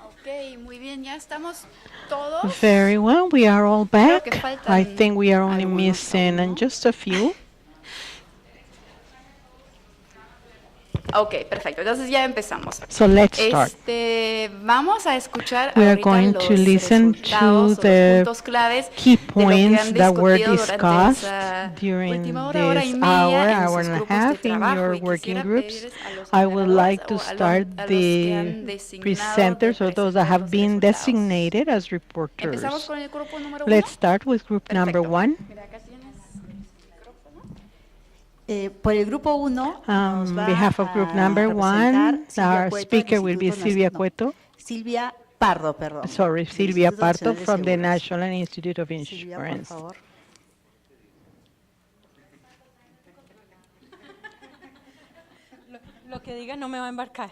Ok, muy bien, ya estamos todos. Very well, we are all back. I think we are only missing just a few. Ok, perfecto. Entonces ya empezamos. So let's start. Vamos a escuchar We are ahorita going to los listen to resultados o los the puntos claves key de lo que points han that were discutido durante discussed esa during última hora y this media en hour sus and a grupos de half in trabajo. your Y working quisiera groups. pedirles a los I would moderadores like to o start a los que the han designado presenters or those that have los been resultados. designated as Empezamos reporters. con el grupo número 1. Let's start with group number Perfecto. 1. Mira, acá tienes el micrófono. Por el grupo 1, On behalf of group number 1, our speaker will be Silvia Cueto. Silvia Pardo, perdón. Sorry, del Silvia Instituto Pardo Nacional de from the Seguros. National Institute of Silvia, por Insurance. favor. Lo que diga no me va a embarcar.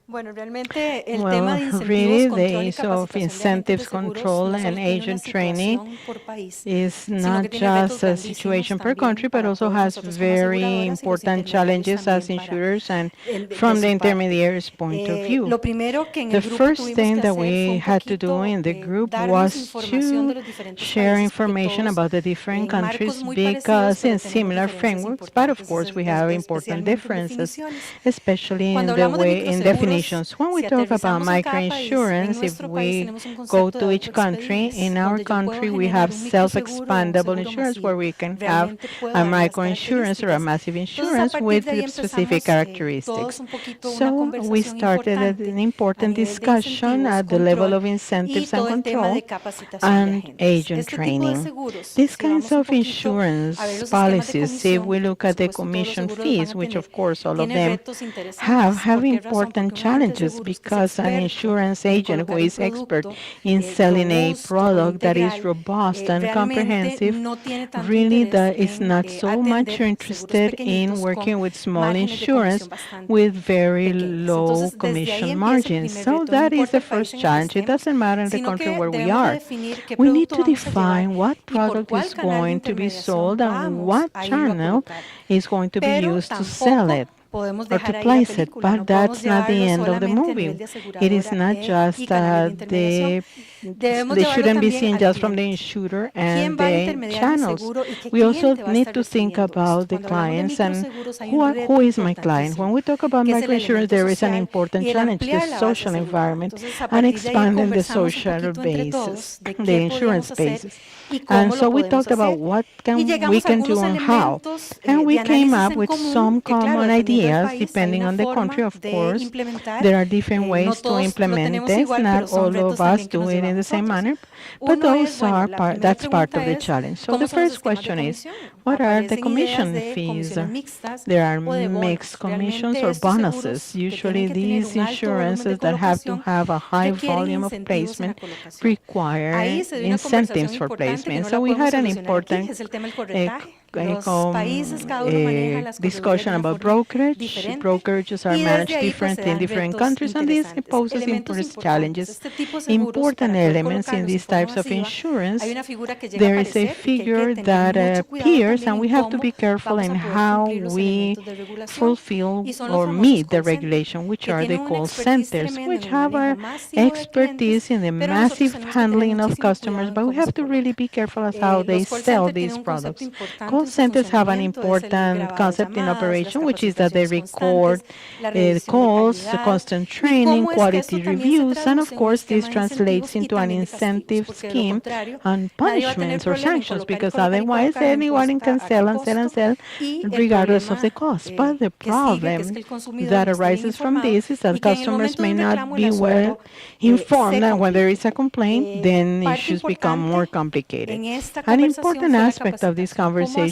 Bueno, realmente el Well, tema de incentivos, really, the control y issue of capacitación de incentives agentes de seguros control no and solo tiene una agent training situación por país, is sino not que tiene retos just a grandísimos situation per también country, but para also todos has nosotros como very aseguradoras y los important intermediarios challenges as también para insurers and de from su the parte. intermediaries' point of view. Lo primero que en The el grupo first tuvimos thing que that hacer fue we un had to do poquito in the group darnos was información de to los diferentes share países, porque information todos about the different en countries marcos muy parecidos, because pero in tenemos similar diferencias frameworks, but of importantes, course we have important especialmente en differences, definiciones. especially Cuando in the hablamos de way in microseguros, definitions. When we si talk about aterrizamos en cada país, en microinsurance, if nuestro país we tenemos un go concepto de to each country, in autoexpedibles, our donde yo puedo country we generar have un microseguro o un self-expandable seguro insurance masivo. where we can have Realmente puedo a darle las microinsurance or a características. massive Entonces, a insurance partir with de ahí specific empezamos characteristics. todos un poquito una So we conversación started importante an a important nivel de discussion incentivos, at the level control of y incentives and todo el tema control de capacitación de and agentes. agent Este tipo de training. seguros, These si kinds vamos un of poquito a ver insurance los esquemas de policies, if comisión, we que look por at the supuesto todos los commission seguros los van fees, a which tener, of course all of tiene them retos interesantes. have ¿Por qué razón? important Porque un agente de challenges seguros que es because an experto insurance en agent who colocar un is expert producto in selling a robusto, product that is integral, robust and realmente comprehensive no tiene tanto really interés that is en not so much atender seguros interested in pequeñitos working con with small márgenes de insurance comisión bastante with very pequeñas. low Entonces, desde ahí commission empieza el margins. primer So reto. No that is importa the el país first en el que challenge. It estemos, doesn't matter the sino country que where we debemos de are. definir qué We need producto to vamos a llevar define what y por product cuál is canal de going to be sold intermediación and vamos what a irlo a channel colocar. is going to be Pero used to sell tampoco it podemos or to dejar ahí la place it, película, but no podemos that's not the llevarlo end of the solamente a nivel movie. de It is aseguradora not y just canal de intermediación. Debemos they llevarlo shouldn't be también seen al just from the cliente. insurer ¿Quién and va a the intermediar mi channels. seguro y qué We also cliente va a need estar to think recibiendo about esto? the Cuando hablamos de clients and microseguros hay un who reto is my client. When importantísimo, we talk about que es el microinsurance, elemento there is an social important y el challenge, the ampliar la base social asegurada. environment Entonces, a and partir de ahí expanding the conversamos un social poquito entre basis, todos de the qué insurance podríamos hacer basis. y And cómo so lo we podemos talked about hacer. what Y we llegamos a can do algunos and how. elementos And we de came análisis up en with común some que, claro, common dependiendo del ideas país, hay depending una on the country, forma of de course. implementar. There are different No ways to todos lo implement tenemos this. igual, Not pero son all retos of us también que do nos it in the llevamos same nosotros. manner, but Uno es, those bueno, are la primera that's part pregunta of the es, challenge. So the ¿cómo son los first esquemas de question is, comisión? what are the Aparecen ideas commission de fees? comisiones mixtas There are o de mixed bonos. commissions Realmente or estos bonuses. seguros que tienen Usually que tener these un alto volumen de insurances that have to colocación have a high requieren volume of incentivos en la placement colocación. require Ahí se dio una incentives conversación for importante que placement. no So la we podemos had an solucionar aquí, important es el tema del uh, corretaje. Los países, cada uno maneja las corredurías de discussion una about forma brokerage. diferente Brokerages are y desde managed ahí pues se differently in dan different retos countries, and this interesantes, poses elementos important importantes. challenges. Este tipo de seguros, Important para poder elements in colocarlos en these forma types of masiva, insurance. hay una figura que llega a There is a aparecer y que hay que figure tener that mucho cuidado appears, también and en we have to cómo be careful vamos in a poder how cumplir los we elementos de regulación fulfill y son los or famosos meet the call centers, regulation, which que are the tienen una call expertise centers, tremenda which en el have manejo a masivo de clientes, expertise in the pero nosotros massive tenemos que tener handling of muchísimo customers, cuidado en but we cómo se have to really coloca. be careful as how they Los call sell centers tienen these un concepto products. importante Call en su centers have an funcionamiento, es el important grabado de concept in llamadas, las operation, which is that they capacitaciones record constantes, la revisión de calls, calidad constant y training, cómo es que esto quality también se reviews, and of traduce en un course this esquema de incentivos translates y into an también de castigos, incentive porque de lo scheme contrario and nadie va a tener punishments or problema en sanctions, colocar y because colocar y otherwise colocar, no anyone can importa a qué sell and sell and costo, sell y el regardless of problema the cost. But the que sigue, que es problem que el consumidor that no esté bien arises from informado this is that y que en el customers momento de may un not reclamo el be well asunto informed, se and when there complique. is a complaint, then Parte issues become more importante complicated. en esta An conversación important fue la aspect of this capacitación. ¿Cómo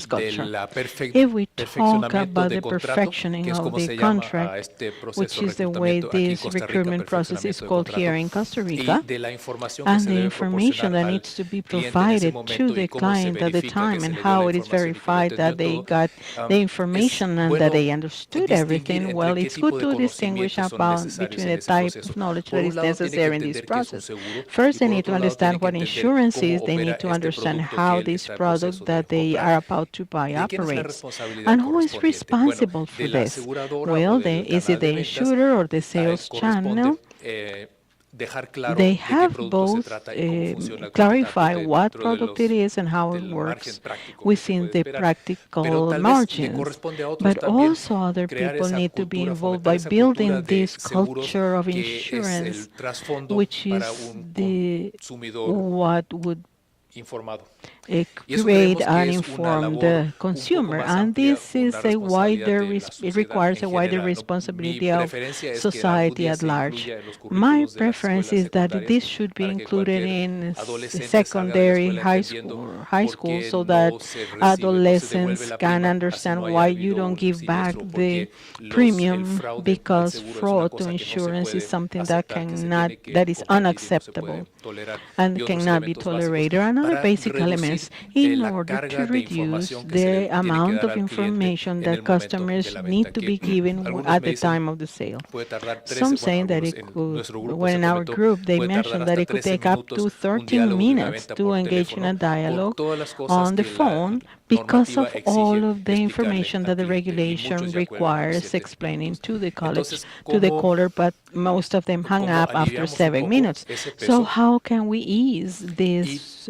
business culture. del If we talk perfeccionamiento about de the contrato, perfectioning que es of como the se llama a contract, este which proceso de is the way reclutamiento aquí en this Costa Rica, recruitment process is perfeccionamiento de called here contrato, in Costa y Rica, de la información que and se the debe information proporcionar that al needs to be cliente en ese provided to momento the y cómo se client at the verifica que time se and le dio la how it is información y que lo verified that they entendió todo. got the Es information and that bueno they understood understood everything, well, it's good to distinguish about between the type of knowledge that is necessary in this process. First, they need to understand what insurance is. They need to understand how this product that they are about to buy operates. And who is responsible for this? Well, is it the insurer or the sales channel? They have both clarify what product it is and how it works within the practical margins. But also other people need to be involved by building this culture of insurance, which is what would create an informed consumer, and this is a wider, it requires a wider responsibility of society at large. My preference is that this should be included in secondary, high school, so that adolescents can understand why you don't give back the premium, because fraud to insurance is something that is unacceptable and cannot be tolerated. Another basic elements in order to reduce the amount of information that customers need to be given at the time of the sale. Some saying that it could, when in our group they mentioned that it could take up to 13 minutes to engage in a dialogue on the phone because of all of the information that the regulation requires explaining to the caller, but most of them hung up after 7 minutes. So how can we ease this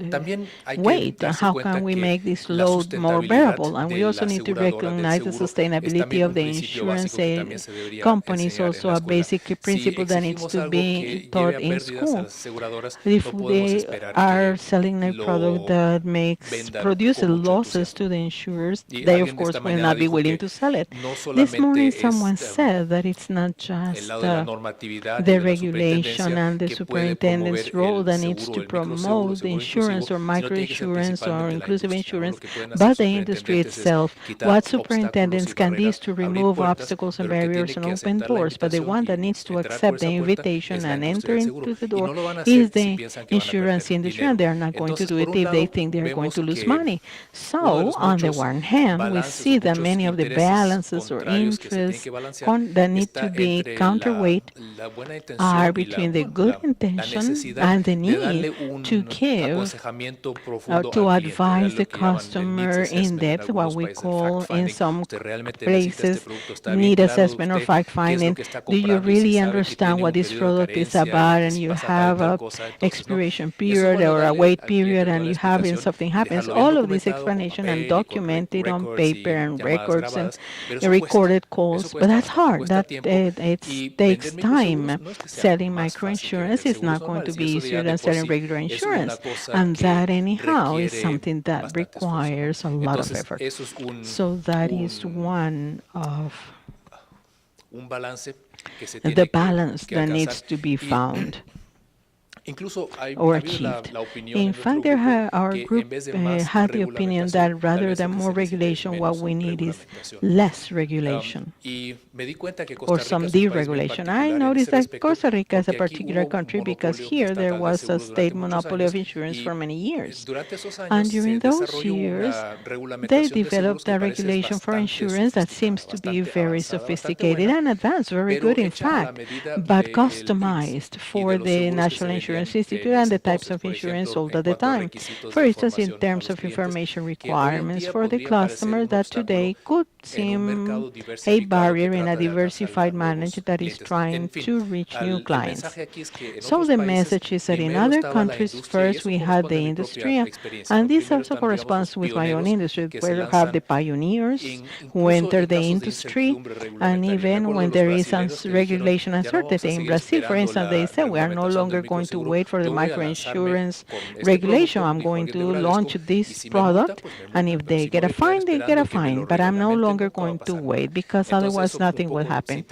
weight? How can we make this load more bearable? And we also need to recognize the sustainability of the insurance companies, also a basic principle that needs to be taught in school. If they are selling a product that produces losses to the insurers, they of course will not be willing to sell it. This morning someone said that it's not just the regulation and the superintendent's role that needs to promote the insurance or microinsurance or inclusive insurance, but the industry itself. What superintendents can do is to remove obstacles and barriers and open doors, but the one that needs to accept the invitation and enter into the door is the insurance industry, and they are not going to do it if they think they are going to lose money. So, on the one hand, we see that many of the balances or interests that need to be counterweight are between the good intention and the need to give, to advise the customer in depth, what we call in some places need assessment or fact-finding. Do you really understand what this product is about, and you have a expiration period or a wait period, and you have something happens? All of this explanation and documented on paper and records and recorded calls, but that's hard. That it takes time. Selling microinsurance is not going to be easier than selling regular insurance, and that anyhow is something that requires a lot of effort. So that is one of the balance that needs to be found or achieved. In fact, our group had the opinion that rather than more regulation, what we need is less regulation or some deregulation. I noticed that Costa Rica is a particular country because here there was a state monopoly of insurance for many years. And during those years, they developed a regulation for insurance that seems to be very sophisticated and advanced, very good in fact, but customized for the National Insurance Institute and the types of insurance sold at the time. For instance, in terms of information requirements for the customer that today could seem a barrier in a diversified manager that is trying to reach new clients. So the message is that in other countries, first we had the industry, and this also corresponds with my own industry, where you have the pioneers who enter the industry, and even when there is regulation uncertainty. In Brazil, for instance, they say we are no longer going to wait for the microinsurance regulation. I'm going to launch this product, and if they get a fine, they get a fine. But I'm no longer going to wait, because otherwise nothing will happen.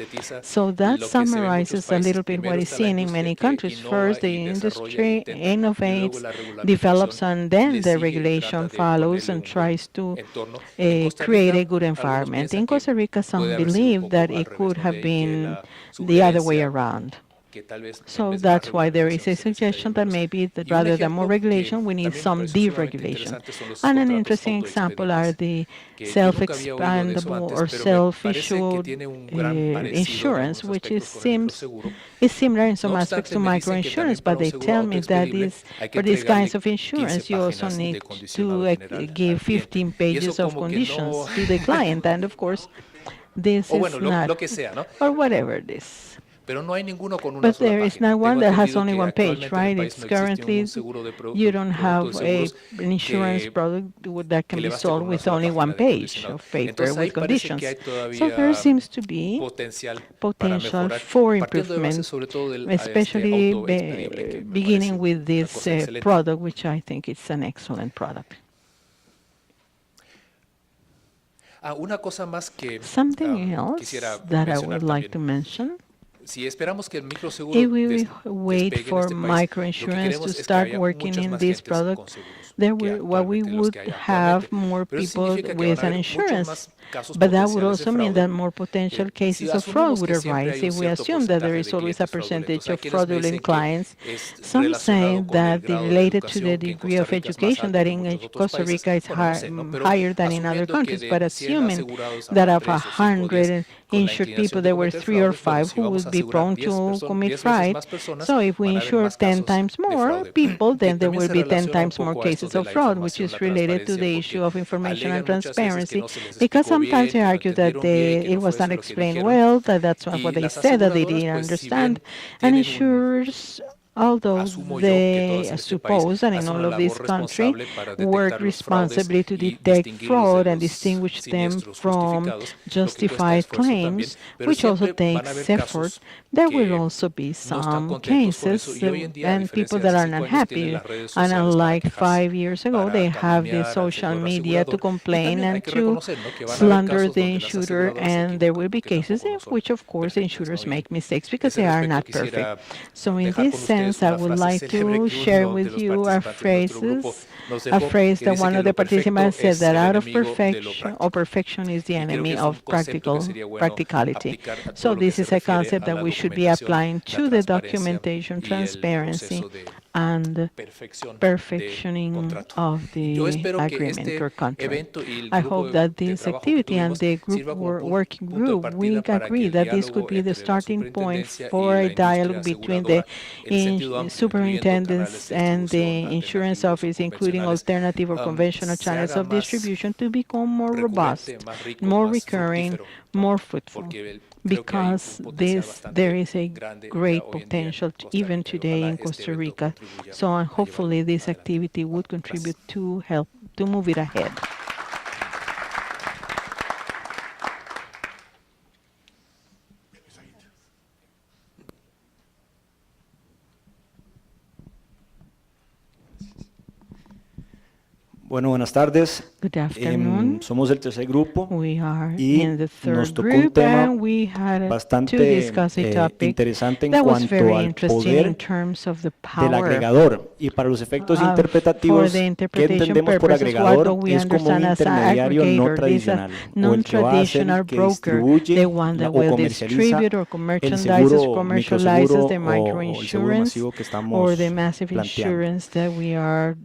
So that summarizes a little bit what is seen in many countries. First, the industry innovates, develops, and then the regulation follows and tries to create a good environment. In Costa Rica, some believe that it could have been the other way around. So that's why there is a suggestion that maybe rather than more regulation, we need some deregulation. And an interesting example are the self-expandable or self-issued insurance, which is similar in some aspects to microinsurance, but they tell me that for these kinds of insurance, you also need to give 15 pages of conditions to the client, and of course, this is not, or whatever it is. But there is not one that has only one page, right? It's currently, you don't have an insurance product that can be sold with only one page of paper with conditions. So there seems to be potential for improvement, especially beginning with this product, which I think is an excellent product. Something else that I would like to mention. If we wait for microinsurance to start working in this product, we would have more people with an insurance. But that would also mean that more potential cases of fraud would arise. If we assume that there is always a percentage of fraudulent clients, some say that related to the degree of education that in Costa Rica is higher than in other countries. But assuming that of 100 insured people, there were 3 or 5 who would be prone to commit fraud. So if we insure 10 times more people, then there will be 10 times more cases of fraud, which is related to the issue of information and transparency. Because sometimes they argue that it was not explained well, that's what they said, that they didn't understand. And insurers, although they suppose that in all of this country work responsibly to detect fraud and distinguish them from justified claims, which also takes effort, there will also be some cases and people that are not happy. And unlike 5 years ago, they have the social media to complain and to slander the insurer, and there will be cases in which, of course, insurers make mistakes because they are not perfect. So in this sense, I would like to share with you a phrase that one of the participants said, that out of perfection, or perfection is the enemy of practicality. So this is a concept that we should be applying to the documentation, transparency, and perfectioning of the agreement or contract. I hope that this activity and the working group, we agree that this could be the starting point for a dialogue between the superintendents and the insurance office, including alternative or conventional channels of distribution, to become more robust, more recurring, more fruitful, because there is a great potential even today in Costa Rica. So hopefully this activity would contribute to help to move it ahead. Bueno, buenas tardes. Good afternoon. Somos el tercer grupo We are y in the nos third tocó un group, tema and we had to bastante discuss a topic interesante en that was cuanto very al interesting in poder terms of the del power agregador. Y para los efectos for interpretativos, the ¿qué interpretation entendemos por purposes? What do agregador? we Es como un understand as an intermediario no aggregator? This is a tradicional, o el que va a ser non-traditional el que broker, distribuye the one that o will comercializa distribute or el commercializes, seguro, commercializes microseguro the o el seguro microinsurance masivo que estamos or the massive planteando. insurance that we are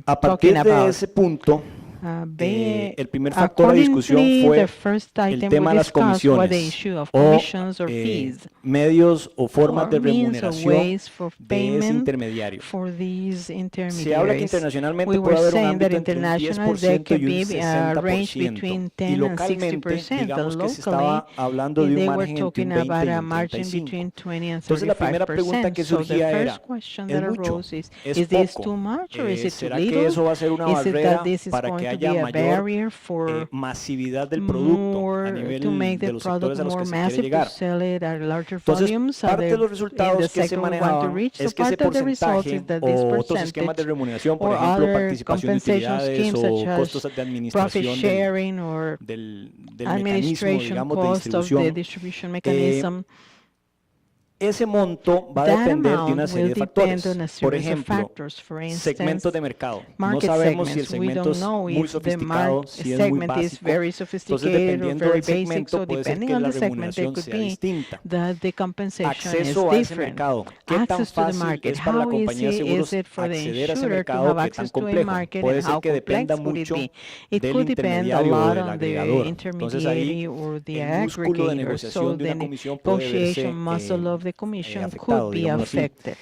A talking partir de about. ese punto, el primer factor de discusión Accordingly, fue the first el item tema we de las discussed was the comisiones issue of o commissions or fees, medios o formas de or means or remuneración ways for de ese payment intermediario. for these Se habla que intermediaries. internacionalmente We puede were haber un saying that ámbito entre un internationally there 10% could y un be a range 60%. between Y 10 and localmente, 60%, and digamos que se locally estaba hablando de un they were margen entre talking un 20 about y a un margin 35%. between 20 and Entonces la primera pregunta 35%. que So the surgía first era, question ¿es that mucho? arose ¿Es is this poco? too much or is it too ¿Será que little? eso va a ser una Is it barrera that this is para going que to be haya a mayor barrier for masividad del producto a more nivel to make de the los product sectores a los more que se quiere massive, to llegar? sell it at larger Entonces, volumes parte de los in the resultados que se sector we want to manejaban reach? So es que ese part of the results porcentaje is that this o otros esquemas de percentage remuneración, por or ejemplo, other participación de compensation utilidades schemes o such costos as de profit administración sharing or del mecanismo, administration digamos, de cost of the distribución, distribution mechanism, ese monto va a That depender de amount una serie will de depend factores. on a Por series of ejemplo, factors. For instance, segmentos de mercado. No market sabemos si el segments. We segmento don't es know muy if the sofisticado, si es muy segment is básico. very Entonces, sophisticated or dependiendo very del basic. segmento, So puede ser depending que on la the segment, it remuneración could sea be distinta. that the compensation is Acceso a ese different. mercado. ¿Qué tan Access to the fácil market. es para la How compañía de easy seguros is it for the acceder a ese insurer to mercado? have ¿Qué tan access to a complejo? market, Puede and ser how que dependa complex would it mucho be? It del could depend a intermediario o lot del on the agregador. Entonces ahí intermediary or the el músculo de aggregator. So negociación de the una comisión puede verse negotiation muscle of the commission afectado, could be digámoslo así. affected.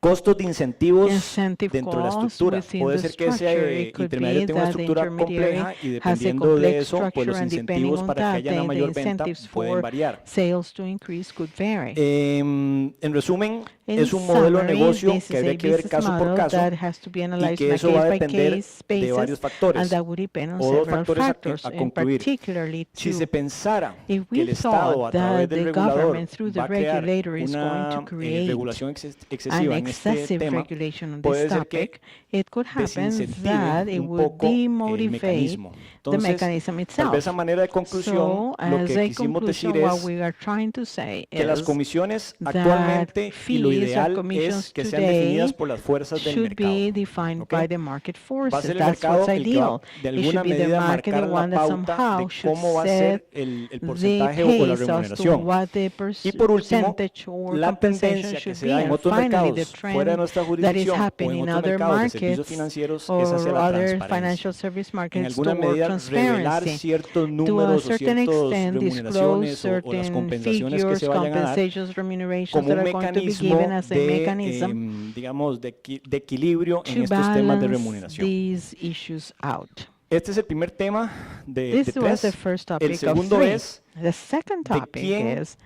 Costos de incentivos Incentive dentro de la costs estructura. within Puede the ser que ese structure. It could intermediario be tenga una that the estructura intermediary compleja y has a dependiendo de complex eso, pues structure, los and depending incentivos on para que that, haya una then the mayor venta incentives pueden for variar. sales to increase could vary. En resumen, In es un modelo de summary, negocio this que is habría a que ver business caso por model caso that has to be y analyzed que on a eso va a case-by-case depender de basis, varios and factores that would depend on o dos several factores factors, a and concluir. particularly Si two. se pensara If que el we Estado thought a través that del the regulador government through the va a crear regulator is going to una create regulación an excesiva en este excessive tema, regulation on this puede ser que topic, it could happen desincentive that it un would poco el demotivate mecanismo. the Entonces, mechanism tal itself. vez a manera de conclusión, So, lo as que a quisimos conclusion, decir what es we are trying to say que las is comisiones that actualmente y lo fees or ideal es commissions que sean definidas today por las fuerzas del should mercado. be defined ¿Ok? by the market Va a forces. ser el That's mercado what's el que va ideal. de It alguna should be the medida market the marcar one la that pauta somehow de should cómo va a set ser el the porcentaje o la pace as to remuneración. what the Y por último, percentage or la compensation tendencia que should se be. da en And otros finally, the mercados fuera de trend nuestra that is jurisdicción o happening en in otros other mercados de servicios markets financieros es or hacia la other transparencia. financial service En markets alguna toward medida, revelar transparency. ciertos To a números o certain ciertas extent, disclose remuneraciones o las certain compensaciones que figures, se vayan a dar compensations, remunerations como that un are going to be mecanismo given as a de, mechanism digamos, de equilibrio en to estos temas de balance remuneración. these issues out. Este es el primer tema de This was the tres. first El topic of segundo 3. es The second de topic is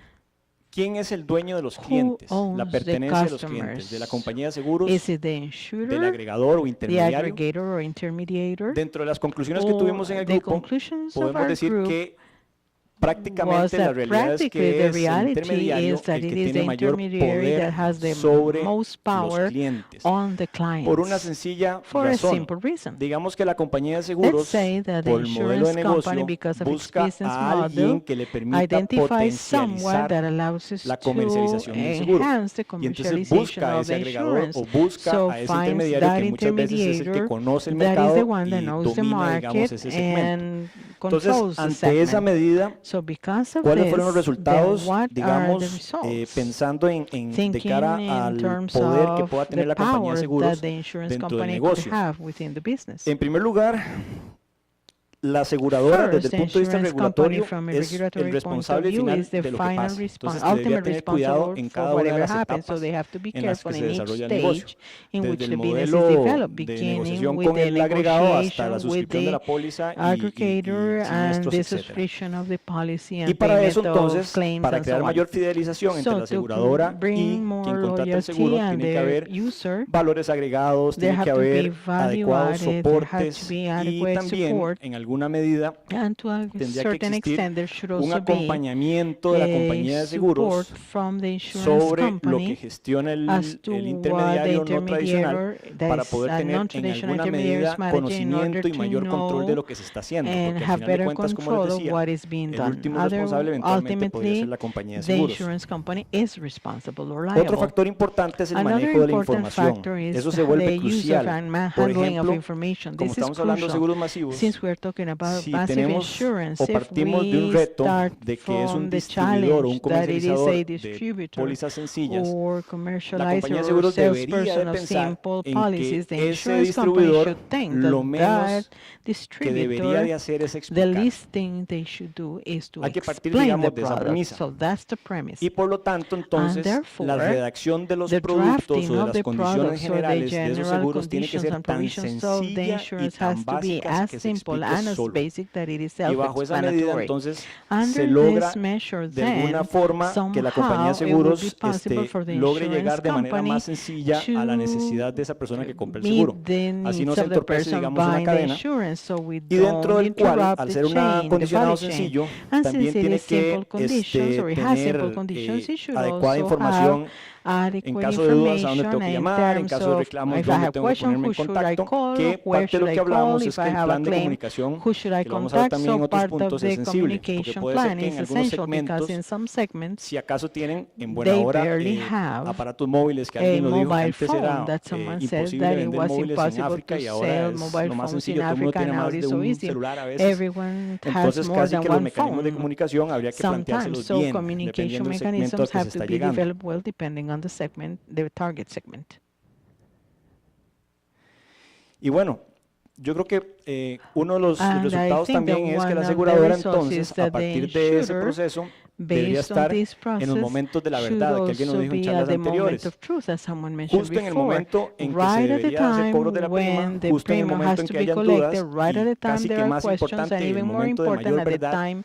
quién es el dueño de los who clientes, la owns the pertenencia de los clientes, customers. de la compañía de seguros, Is it the del insurer, agregador o the intermediario. aggregator or intermediator? Dentro de las conclusiones que Or tuvimos en el the grupo, conclusions of podemos our decir group que was prácticamente la that realidad es practically que the es el reality intermediario is that el it que is the tiene mayor intermediary that poder has the sobre most los power clientes. on the Por una clients. sencilla For a razón. simple reason. Digamos que la compañía de Let's seguros, say that the por el modelo de insurance company, negocio, because of its busca business a alguien model, que le permita identifies someone potencializar that allows us la to comercialización del seguro. enhance the Y entonces commercialization busca a of ese the agregador insurance. o busca So a ese finds intermediario that que muchas veces es el que intermediator conoce el that is the mercado one that y knows the domina, digamos, market ese segmento. and controls Entonces, the ante esa segment. medida, So because of ¿cuáles this, fueron los then resultados, what are the digamos, results? pensando de Thinking cara in al terms poder que of pueda tener the la compañía de power that seguros the insurance dentro del company could negocio? have within the business? En primer lugar, la aseguradora desde el First, the punto de vista insurance company regulatorio from a es el regulatory point of responsable view final is the de lo que final pasa. Entonces, debería ultimate tener cuidado responsible en for cada una de whatever las happens. So etapas they have to be en las careful que se in each desarrolla el negocio. stage in which Desde the el business is modelo developed, de beginning negociación with con the el agregado hasta la negotiation with suscripción de the la póliza y aggregator and siniestros, the etcétera. subscription of the policy Y and para payment eso of entonces, claims para and crear so on. mayor fidelización entre So la to aseguradora y bring quien more contrata el loyalty seguro, and tiene que the haber user, valores agregados, there tiene que have to be haber value adecuados added, there has soportes to be y adequate también, support, en alguna medida, and to a tendría que certain existir extent there should un also be acompañamiento de la compañía de support seguros from the insurance sobre lo que company gestiona as to el what the intermediario no tradicional intermediator, that para is poder a tener en non-traditional alguna intermediary medida manager, in order conocimiento y to mayor control de know lo que se está haciendo, and porque al have final de better cuentas, como les control of decía, what is being el done. último responsable eventualmente podría ser la compañía de The seguros. insurance company is responsible or Otro liable. factor importante es el Another manejo de la important información. factor is Eso se vuelve the use of crucial. and Por handling of ejemplo, information. como This is estamos hablando de crucial. seguros masivos, Since we're talking about si passive tenemos insurance, o if partimos de un we reto start de que es un from the distribuidor o un challenge that it is comercializador a de distributor pólizas sencillas, or la commercializer compañía de or seguros debería salesperson de of pensar simple en policies, que the ese insurance company distribuidor should think lo that menos que debería de distributor, hacer es the explicar. least thing they should do is to Hay que partir, explain the digamos, de esa product. premisa. So that's the premise. Y por lo tanto, entonces, therefore, la redacción de los the productos drafting o de of las the condiciones products or the generales de esos general seguros tiene que conditions ser and tan provisions of the sencilla y insurance tan has to be básica as que se simple explique and as solo. basic that it is Y bajo esa medida, self-explanatory. entonces, se Under logra this measure, de alguna then, forma que la compañía de somehow it would be seguros possible for the logre insurance llegar de manera company más sencilla a la necesidad de esa persona que compra el seguro. meet the Así no needs se of the entorpece, person digamos, una buying the cadena. insurance, so we Y dentro don't del cual, interrupt al the ser un chain, the acondicionado value chain. sencillo, And también since it tiene is simple que conditions, or it has simple tener conditions, it should adecuada also información have En adequate caso de dudas, a dónde information tengo que in llamar, en terms caso de of reclamos, if I dónde have tengo que questions, ponerme who en should I contacto, call, que where parte de should lo I que call, hablamos es if que I el have a plan de claim, comunicación, who should I que lo vamos a ver contact. también So en otros part of puntos, es the sensible, porque communication puede ser plan que en is algunos essential because in segmentos, some segments si acaso tienen en buena they hora barely have aparatos móviles, que a alguien lo dijo, que mobile antes phone era that someone said imposible that it vender was móviles en impossible África to y ahora sell es mobile lo más phones in sencillo, todo el mundo Africa, tiene and now más it de is so un easy. celular a veces, Everyone has entonces more casi than que los one mecanismos de phone. comunicación habría que Sometimes, planteárselos so bien, communication dependiendo del segmento al mechanisms que se have to está be llegando. developed well depending on the segment, the target segment. Y bueno, yo creo que uno de los And I resultados think that también es que la one of the aseguradora results is entonces, a that the partir de ese insurer, proceso, debería based on estar this en los process, momentos de la should verdad, que alguien nos also dijo en be charlas at the moment anteriores. of truth, as someone mentioned Justo en el before, momento en que se right at the debería hacer time cobros de la prima, when the justo en el premium momento has en to que be hayan collected, dudas right at y the time casi there que are más questions, importante, and el even more momento de important mayor at the verdad, time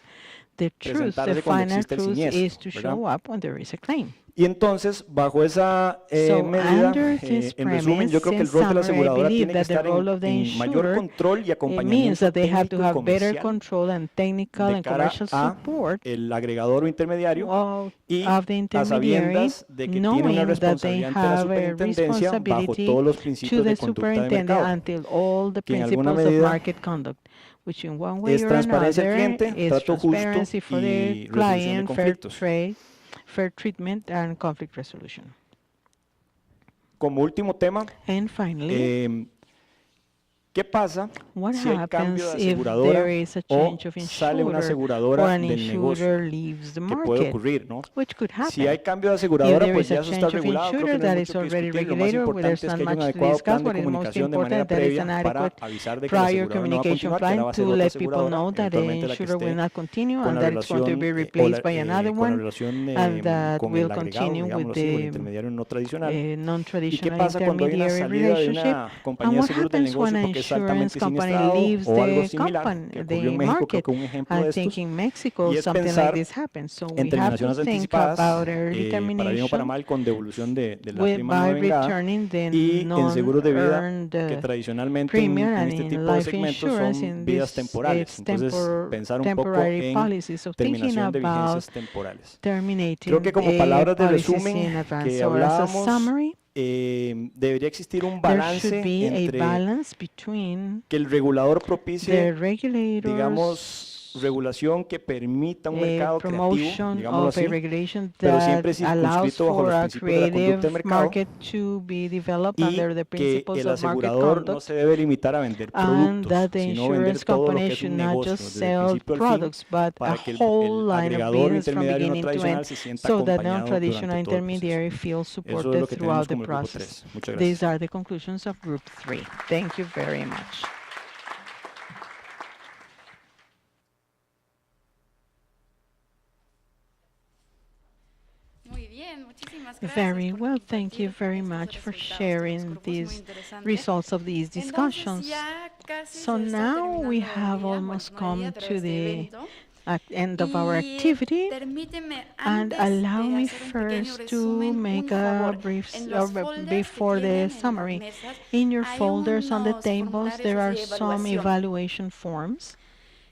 the truth, the presentarse cuando final existe el truth siniestro, is to ¿verdad? show up when there is a claim. Y entonces, bajo esa So medida, under this en resumen, yo premise, creo que in el rol de la summary, I aseguradora believe tiene que that the estar role of the en mayor insurer, control y it means acompañamiento that they have to técnico y have better comercial control and technical de and cara commercial a support el agregador o intermediario y of the a intermediary, sabiendas de que tiene una knowing that they responsabilidad ante la have a superintendencia bajo responsibility todos los to principios the de conducta de superintendent mercado, until all the que en alguna principles of medida market conduct, which in one way es or transparencia al another cliente, is trato justo transparency for the y resolución de client, fair conflictos. trade, fair treatment, and conflict resolution. Como último tema, And finally, ¿qué pasa what si hay cambio happens de if aseguradora there is a o change of sale una insurer or aseguradora an del negocio? insurer leaves the Que puede market, ocurrir, ¿no? which could Si hay happen? cambio de If aseguradora, there pues is a ya eso está change of regulado, creo que insurer no hay that is mucho que already discutir. Lo más regulated, where importante there's es not que haya un much to adecuado discuss, plan de what is most comunicación de manera important that is previa an para adequate avisar de que la prior aseguradora no va a communication continuar, que ahora plan va a ser to otra let people aseguradora, know that the eventualmente la que insurer will esté not continue con and la that it's going to relación be replaced by another con la one, relación and that con will el agregado, continue with digámoslo así, con el the intermediario no tradicional. ¿Y qué non-traditional pasa cuando hay una intermediary salida de relationship. una And compañía de what seguros del happens when negocio an porque es insurance altamente company siniestrado leaves o algo the similar, company, que ocurrió the en México, creo market? que un ejemplo I de think estos, in Mexico y es something like pensar this happens. So en we have to terminaciones think anticipadas, about early para bien o para termination mal, con devolución de la prima no by devengada, returning the y en seguros de vida, que non-earned tradicionalmente premium, en and este in tipo de life segmentos insurance, son in vidas this temporales. it's Entonces, pensar un poco temporary en policies. So thinking terminación de about vigencias temporales. Creo terminating que como palabras de policies resumen in advance. que So as a hablábamos, summary, debería existir un there should balance be a entre balance between que el regulador the propicie, regulators digamos, regulación que permita un mercado creativo, promotion digámoslo of a así, regulation pero that siempre allows circunscrito bajo for los a principios de la conducta de creative mercado, market to be developed y under the que principles el of market asegurador no conduct, se debe limitar a vender and productos, that the sino vender insurance todo lo company que es should un not negocio, just desde el sell principio al fin, products, but a para que whole el line of agregador o business from intermediario no beginning to end, tradicional se sienta so that acompañado non-traditional durante todo el proceso. intermediary feels Eso es supported lo que throughout tenemos the como el grupo process. 3. Muchas These gracias. are the conclusions of Group 3. Thank you very much. Muy bien, muchísimas gracias. Very por well, thank you compartir very estos much for resultados de los sharing grupos, muy these interesante. results of these Entonces, discussions. ya casi So se está now we terminando el have día, almost bueno, no el come día, pero to este the evento. end of our Y activity, permíteme, and antes allow de me hacer un pequeño first to resumen, make un a favor. brief En los folders que before the tienen en las summary. mesas In your hay folders on the unos tables formularios there are así de some evaluación. evaluation forms.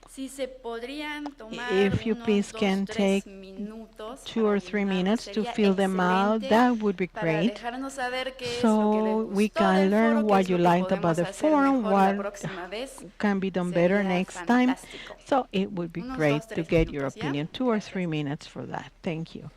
Si se podrían tomar If you unos please 2, can 3 take minutos 2 para or 3 llenarlos, minutes to sería fill them out, excelente that would be para great. dejarnos saber qué es lo que So les we gustó can del learn foro, qué what es you lo que liked about podemos the hacer forum, mejor la what próxima vez. can be done better Sería next time. fantástico. So it would be Unos great 2, to 3 get your minutos, ¿ya? opinion. 2 or Gracias. 3 minutes for that. Thank you.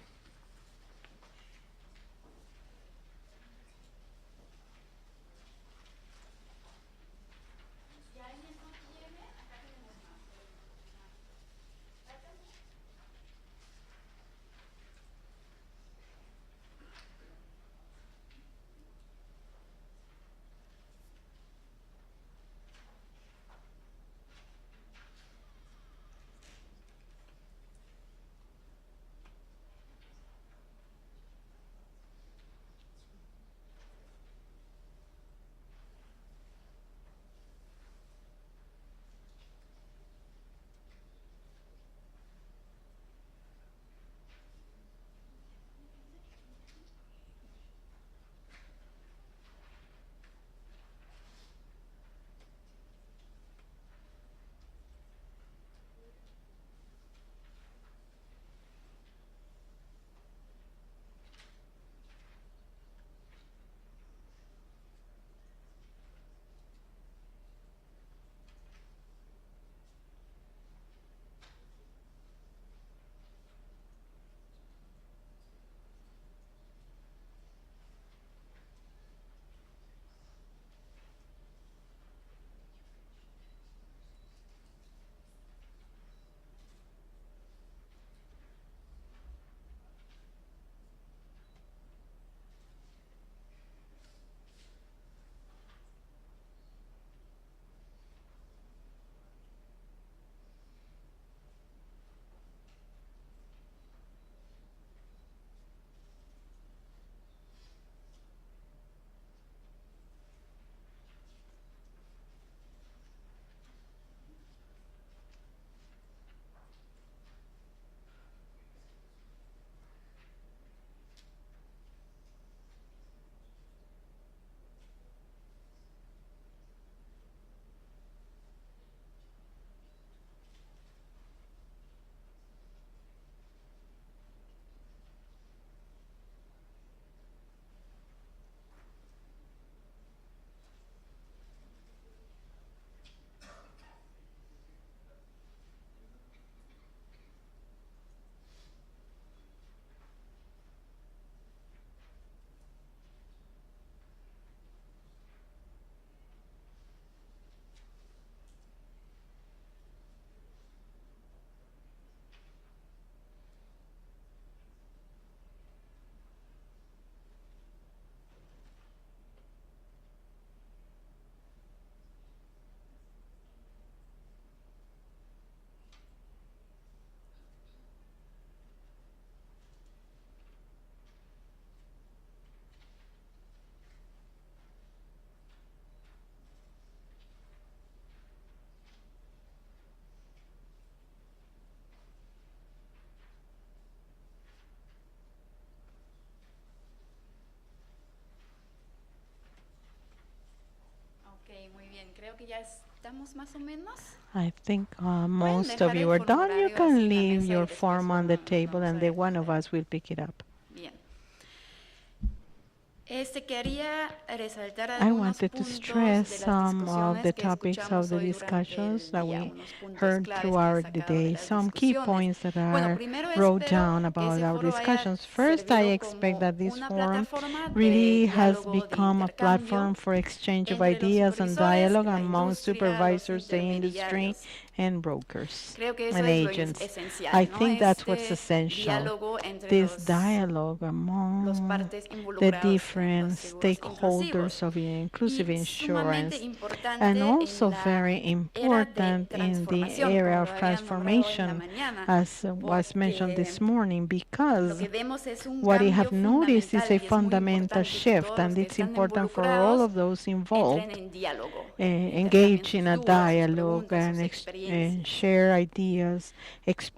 Bien, creo que ya estamos más o menos. I think most of you are done. You can leave your form on the table and then one of us will pick it up. Bien. Quería resaltar I algunos wanted to puntos stress de las some of discusiones the que topics of escuchamos the hoy durante discussions el that día, we unos puntos heard claves que he throughout the sacado de day, las some key discusiones. points that Bueno, are primero wrote espero down que about ese our foro haya discussions. First, I servido expect como that this una forum plataforma de really has diálogo, de become a platform intercambio for exchange of entre los ideas and supervisores, dialogue la among industria, los supervisors, the industry, intermediarios. and brokers Creo que eso and es lo agents. esencial, I ¿no? think that's what's essential. Diálogo entre This los dialogue among partes the involucrados en los different seguros stakeholders inclusivos. of inclusive Y sumamente insurance, importante and en also la very era de important in the transformación, area como of lo habían nombrado hoy en la transformation, mañana, as was mentioned porque this morning, lo because que vemos es un what I cambio have noticed is fundamental a y es muy fundamental importante que shift, todos los and que it's están important for all involucrados of those entren involved, en diálogo, intercambien engage sus in a dudas, sus dialogue preguntas, sus and experiencias. share ideas,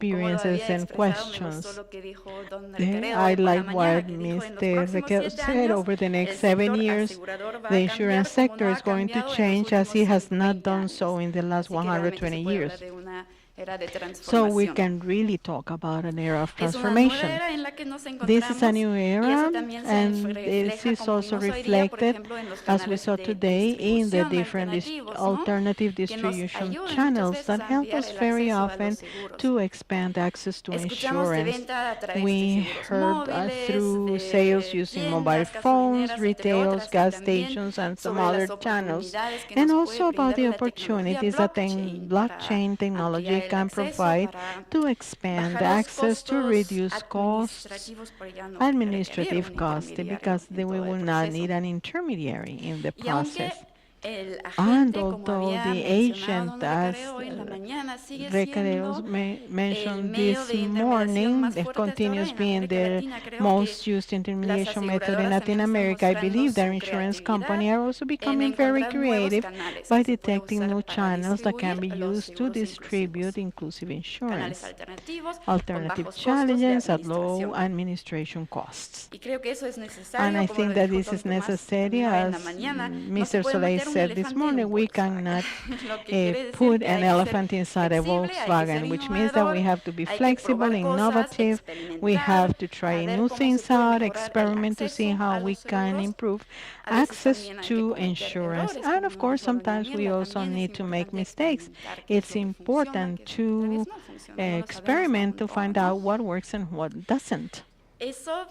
Como lo experiences, había and expresado, me gustó questions. lo que dijo don I Recaredo hoy por la like mañana, what que dijo en los Mr. próximos Requel 7 said. años Over the el next 7 sector years, asegurador va the a insurance cambiar como sector no is ha going to cambiado en los change as últimos it has not 20 done so años. in the last Así que realmente se 120 puede hablar years. de una era de So we transformación. can really talk about an era of Es una nueva transformation. era en la que nos This is a encontramos new y era, eso también se and this refleja, is como also vimos hoy día, por reflected, ejemplo, en los as we canales saw de today, in the distribución different alternativos, ¿no? alternative Que nos distribution ayudan muchas channels veces that a help ampliar us el very acceso a los often seguros. to expand access to Escuchamos de insurance. venta a través de We seguros heard móviles, through sales de using mobile tiendas, phones, gasolineras, entre retails, otras, y gas también stations, and some sobre other las channels, oportunidades que and nos puede also about brindar the la tecnología opportunities that blockchain para blockchain technology ampliar el can acceso, provide para to expand bajar los access, to costos reduce costs, administrativos, por ya no requerir administrative un costs, intermediario because en we todo el will not proceso. need an intermediary in the Y aunque process. el And agente, como although había the mencionado agent, don as Recareo hoy en la mañana, sigue Recareos siendo el mentioned medio this de intermediación morning, más it fuerte hasta ahora continues en being América the Latina. Creo que most used las intermediation method in aseguradoras Latin también están America. I mostrando believe that su insurance creatividad companies are also en becoming very encontrar nuevos creative canales by que se puede detecting new usar para channels that can be distribuir los used to seguros distribute inclusivos. inclusive Canales insurance. alternativos con Alternative bajos costos de challenges at low administración. administration costs. Y creo que eso es And necesario, I como think lo that dijo this don is Tomás necessary, también hoy en la as mañana. No se Mr. puede Soleil meter un said this elefante en morning, un we Volkswagen. cannot Lo que quiere decir put que an hay que ser elephant inside a flexible, hay que ser Volkswagen, which means that we innovador, have to be hay que flexible, probar cosas, innovative, we have experimentar, to a try ver new cómo se things puede out, mejorar el experiment to see acceso how a we los can seguros. improve A veces access también hay que to cometer insurance. errores, And como of nos course, dijo doña sometimes we Mirla, also también need es to make importante mistakes. experimentar qué es It's lo que funciona, important qué tal to vez no funciona, no lo sabemos experiment aún to todo, find ¿no? out what works and what doesn't. Eso,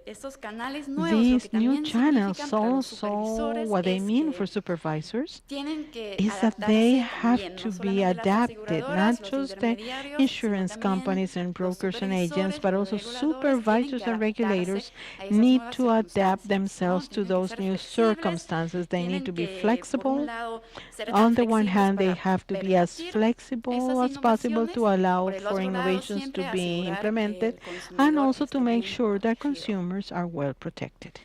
esos canales nuevos, lo These que new también channels significan para los also, supervisores what they es mean que for supervisors tienen que is that they adaptarse have también, to no be solamente las adapted, aseguradoras, not los just the intermediarios, sino insurance también companies and los brokers and agents, supervisores, but los also reguladores tienen que supervisors and adaptarse regulators a esas need nuevas to adapt circunstancias, ¿no? themselves to Tienen que those ser new flexibles, circumstances. They need tienen to be que, por un flexible. lado, ser tan On the one flexibles hand, they para have to be as permitir flexible esas as possible innovaciones, to allow por el for otro lado, innovations to siempre be asegurar que implemented, el and consumidor also to esté make bien sure that protegido. consumers are well protected.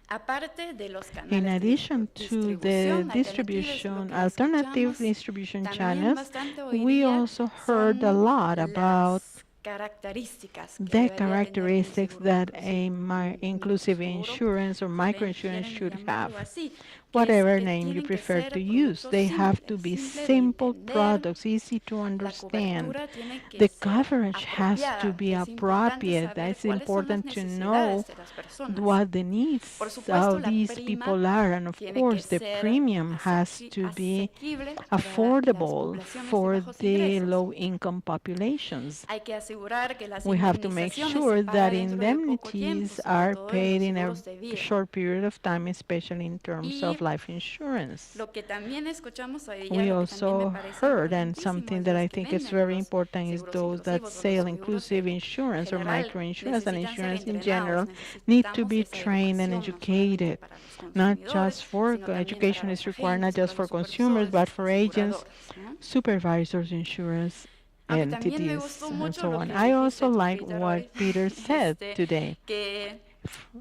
Aparte de los In canales de addition to the distribución alternative escuchamos, distribution también channels, bastante hoy we día also heard a son lot about las características que the debería tener un characteristics seguro that inclusivo, a un inclusive seguro, insurance or si microinsurance quieren should have. llamarlo así, Whatever que name you tienen que prefer ser to use, productos they have to simples, be simples de simple entender, products, easy to la understand. cobertura tiene que The ser coverage has to apropiada, be que es importante appropriate. saber It's cuáles son las important to know necesidades de las personas. what the needs Por supuesto, of la these prima people are, and of tiene que course the ser premium has to be asequible para las affordable poblaciones de for bajos the ingresos. low-income populations. Hay que asegurar que las We have to make indemnizaciones sure se that paguen dentro de poco tiempo, indemnities sobre are todo en paid los in a seguros de vida. short period of time, especially in terms Y of life insurance. lo que también escuchamos hoy día, We lo que también me also parece heard, and importantísimo, something es that los I que think is venden very los important is seguros those that inclusivos o los sell seguros inclusive en insurance or general microinsurance and necesitan ser insurance in entrenados, general need to necesitamos be esa trained and educación, no solamente educated. para los Not consumidores, just for sino también education para is los required, not agentes, just para for los consumers, but supervisores, for agents, aseguradoras, ¿no? supervisors, insurance Aunque también me entities, gustó and mucho so lo on. que I dijiste also tú, like Peter, what hoy, Peter said today, que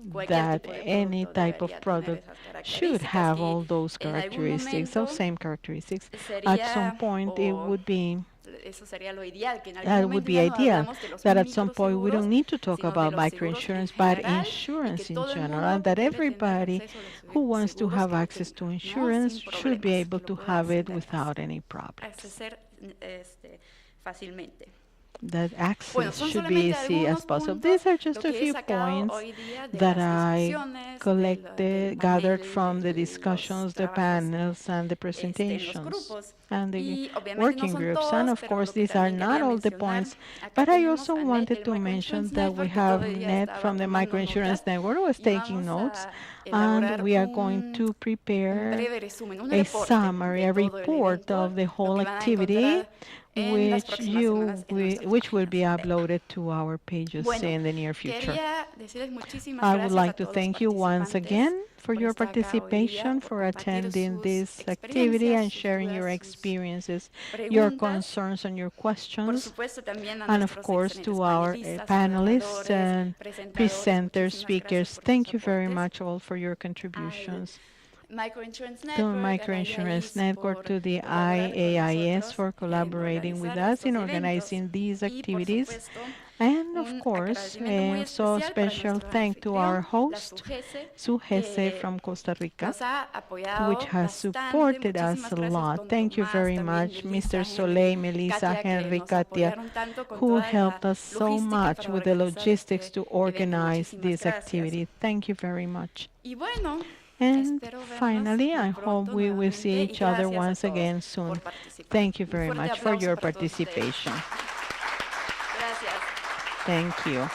cualquier that tipo de any producto type of debería tener product esas should características have y all those en algún characteristics, those momento same characteristics. At some sería point, it o would be eso sería lo ideal, que en algún That would momento be ya no ideal, hablamos de los that at some point we microseguros, don't need to talk sino de about los seguros en microinsurance, but general, y insurance que in todo el general, mundo and that pudiera tener everybody acceso a los who wants to seguros have que access to utilicen, ¿no? insurance Sin should be problemas, able que to lo pueda have it acceder without any problems. acceder fácilmente. That Bueno, access son should be solamente easy as algunos possible. puntos These are lo just a que he few sacado points hoy día de that las I discusiones, collected, gathered from the de los discussions, the trabajos panels, and the en los presentations, grupos. and the Y obviamente no working son groups. And todos, of pero course, lo que these are también not quería all the mencionar, points, acá but I tenemos also a Ned wanted del to mention Microinsurance that we Network, que have todavía Ned estaba from the tomando Microinsurance notas, Network who was y taking vamos notes, a and elaborar we are going un to prepare breve resumen, un a reporte summary, de a todo el report evento, of the lo whole que van a activity, encontrar en las próximas semanas en nuestras which will be páginas. uploaded to our pages Bueno, in the near future. quería decirles muchísimas I would gracias a like to todos los thank you once participantes again for por your estar acá hoy día, participation, por for compartir attending sus this activity and experiencias, sus sharing your dudas, sus experiences, your preguntas. concerns and your Por questions. supuesto, también a And of nuestros course, excelentes to our panelistas, panelists moderadores, and presentadores, presenters, muchísimas speakers, gracias por thank sus you very aportes. much all for your Al contributions. Microinsurance To Network, Microinsurance al Network, IAIS to the por colaborar con IAIS nosotros for en collaborating with organizar us in estos organizing eventos. these Y por activities. supuesto, And of un course, agradecimiento muy so especial para special nuestro thank to our anfitrión, la host, SUGESE, Sujese que from Costa Rica, nos ha apoyado which has bastante. supported us Muchísimas a gracias, lot. don Thank you Tomás, very también much, Melissa, Mr. Henry, Soleil, Melissa, Katia, que Henry, nos Katia, apoyaron tanto con who toda la helped us so logística much para with the organizar logistics este to evento. organize Muchísimas this gracias. activity. Thank you very much. Y bueno, And espero vernos finally, muy I hope pronto we will see nuevamente, y each other gracias a once todos again por soon. participar. Thank you Un very fuerte much for aplauso your para todos ustedes. participation. Gracias. Thank you.